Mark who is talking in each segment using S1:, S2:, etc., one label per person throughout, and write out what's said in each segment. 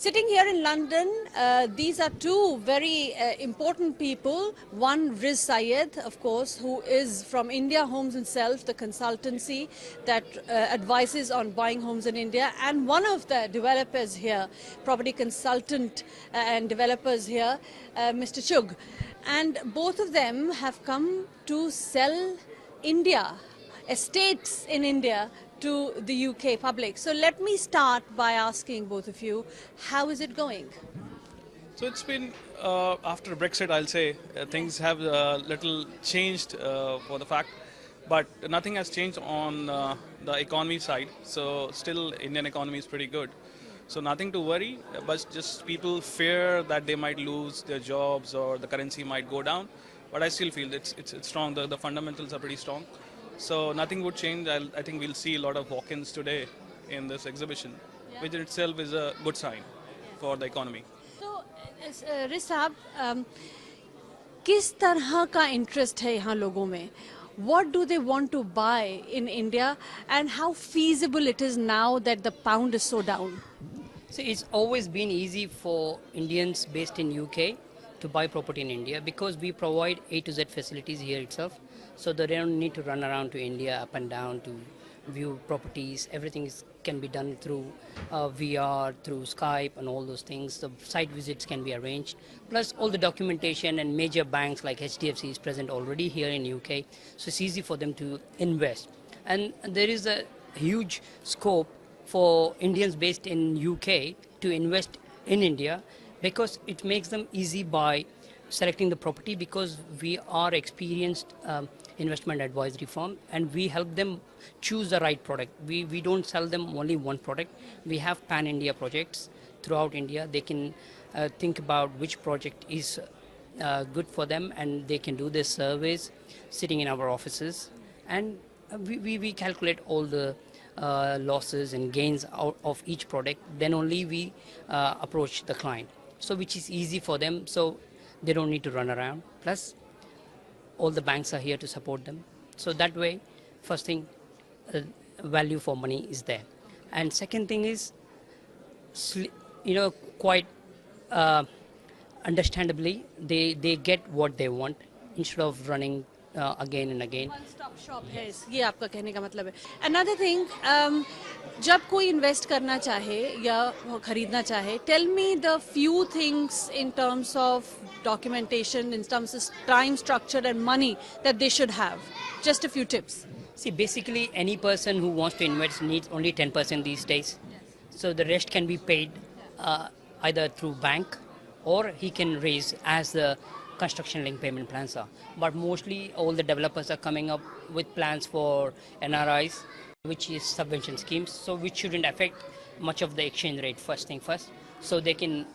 S1: Sitting here in London, these are two very important people. One, Riz Syed, of course, who is from India Homes himself, the consultancy that advises on buying homes in India, and one of the developers here, property consultant and developers here, Mr. Chugh. And both of them have come to sell India, estates in India, to the UK public. So let me start by asking both of you, how is it going?
S2: So it's been after Brexit, I'll say things have a little changed for the fact, but nothing has changed on the economy side. So still, Indian economy is pretty good. So nothing to worry, but just people fear that they might lose their jobs or the currency might go down. But I still feel it's strong. The fundamentals are pretty strong. So nothing would change. I think we'll see a lot of walk-ins today in this exhibition, which in itself is a good sign for the economy.
S1: So, Riz साहब, किस तरह का interest है यहाँ लोगों में? What do they want to buy in India, and how feasible it is now that the pound is so down?
S3: So it's always been easy for Indians based in UK to buy property in India because we provide A to Z facilities here itself. So they don't need to run around to India up and down to view properties. Everything can be done through VR, through Skype and all those things. The site visits can be arranged. Plus all the documentation, and major banks like HDFC is present already here in UK. So it's easy for them to invest. And there is a huge scope for Indians based in UK to invest in India because it makes them easy by selecting the property, because we are experienced investment advisory firm and we help them choose the right product. We don't sell them only one product. We have pan-India projects throughout India. They can think about which project is good for them, and they can do their surveys sitting in our offices, and we calculate all the losses and gains out of each product. Then only we approach the client, so which is easy for them, so they don't need to run around. Plus all the banks are here to support them, so that way, first thing, value for money is there. And second thing is, quite understandably, they get what they want instead of running again and again.
S1: One stop shop है, ये आपका कहने का मतलब है. Another thing, जब कोई invest करना चाहे या खरीदना चाहे, tell me the few things in terms of documentation, in terms of time structure and money that they should have. Just a few tips.
S3: See, basically any person who wants to invest needs only 10% these days. So the rest can be paid either through bank, or he can raise as the construction link payment plans are. But mostly all the developers are coming up with plans for NRIs, which is subvention schemes, so which shouldn't affect much of the exchange rate, first thing first. So they can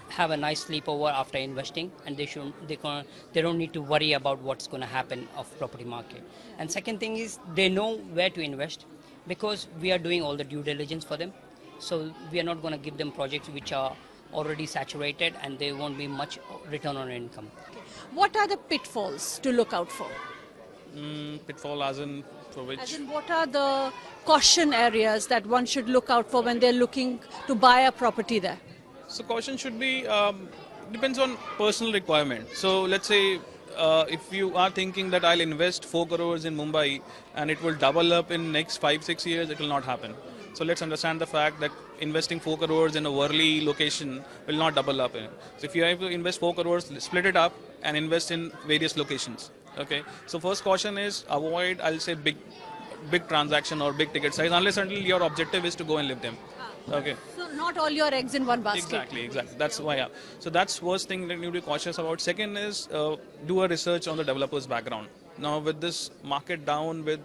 S3: have a nice sleepover after investing, and they don't need to worry about what's going to happen of property market. And second thing is, they know where to invest because we are doing all the due diligence for them. So we are not going to give them projects which are already saturated and there won't be much return on income.
S1: Okay. What are the pitfalls to look out for?
S2: Pitfall as in for which?
S1: As in, what are the caution areas that one should look out for when they're looking to buy a property there?
S2: So caution should be, depends on personal requirement. So let's say if you are thinking that I'll invest 4 crores in Mumbai and it will double up in next 5-6 years, it will not happen. So let's understand the fact that investing 4 crores in a Worli location will not double up. So if you have to invest 4 crores, split it up and invest in various locations. Okay. So first caution is avoid, I'll say, big transaction or big ticket size, unless until your objective is to go and live them. Okay.
S1: So not all your eggs in one basket.
S2: Exactly. That's why. Yeah. So that's first thing that you need to be cautious about. Second is do a research on the developer's background. Now with this market down, with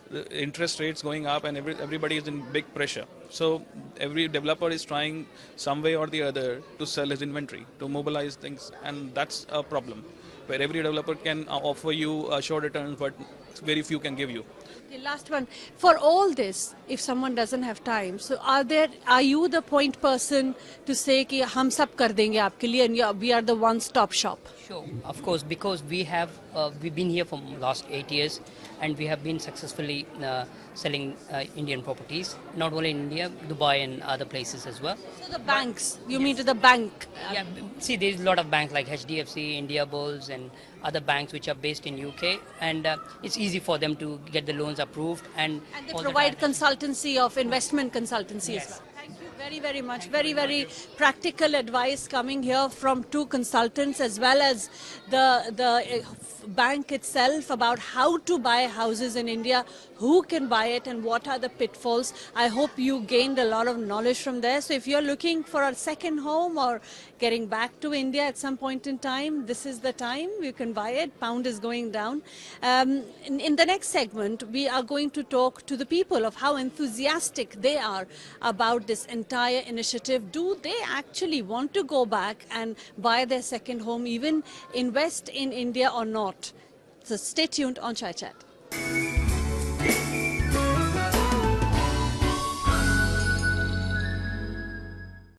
S2: the interest rates going up, and everybody is in big pressure. So every developer is trying some way or the other to sell his inventory, to mobilize things, and that's a problem. Where every developer can offer you a short return, but very few can give you.
S1: Okay, last one. For all this, if someone doesn't have time, so are you the point person to say कि हम सब कर देंगे आपके लिए, and we are the one-stop shop?
S3: Sure, of course, because we've been here for last 8 years. and we have been successfully selling Indian properties, not only in India, Dubai and other places as well.
S1: So the banks, you mean to the bank?
S3: Yeah, see, there's a lot of banks like HDFC, India Bulls, and other banks which are based in UK, and it's easy for them to get the loans approved. And
S1: And they
S3: all the
S1: provide
S3: time-
S1: consultancy of investment consultancy as
S3: Yes.
S1: well. Thank you very, very much. Very, very practical advice coming here from two consultants as well as the bank itself about how to buy houses in India, who can buy it and what are the pitfalls. I hope you gained a lot of knowledge from there. So if you're looking for a second home or getting back to India at some point in time, this is the time you can buy it. Pound is going down. In the next segment, we are going to talk to the people of how enthusiastic they are about this entire initiative. Do they actually want to go back and buy their second home, even invest in India or not? So stay tuned on Chai Chat.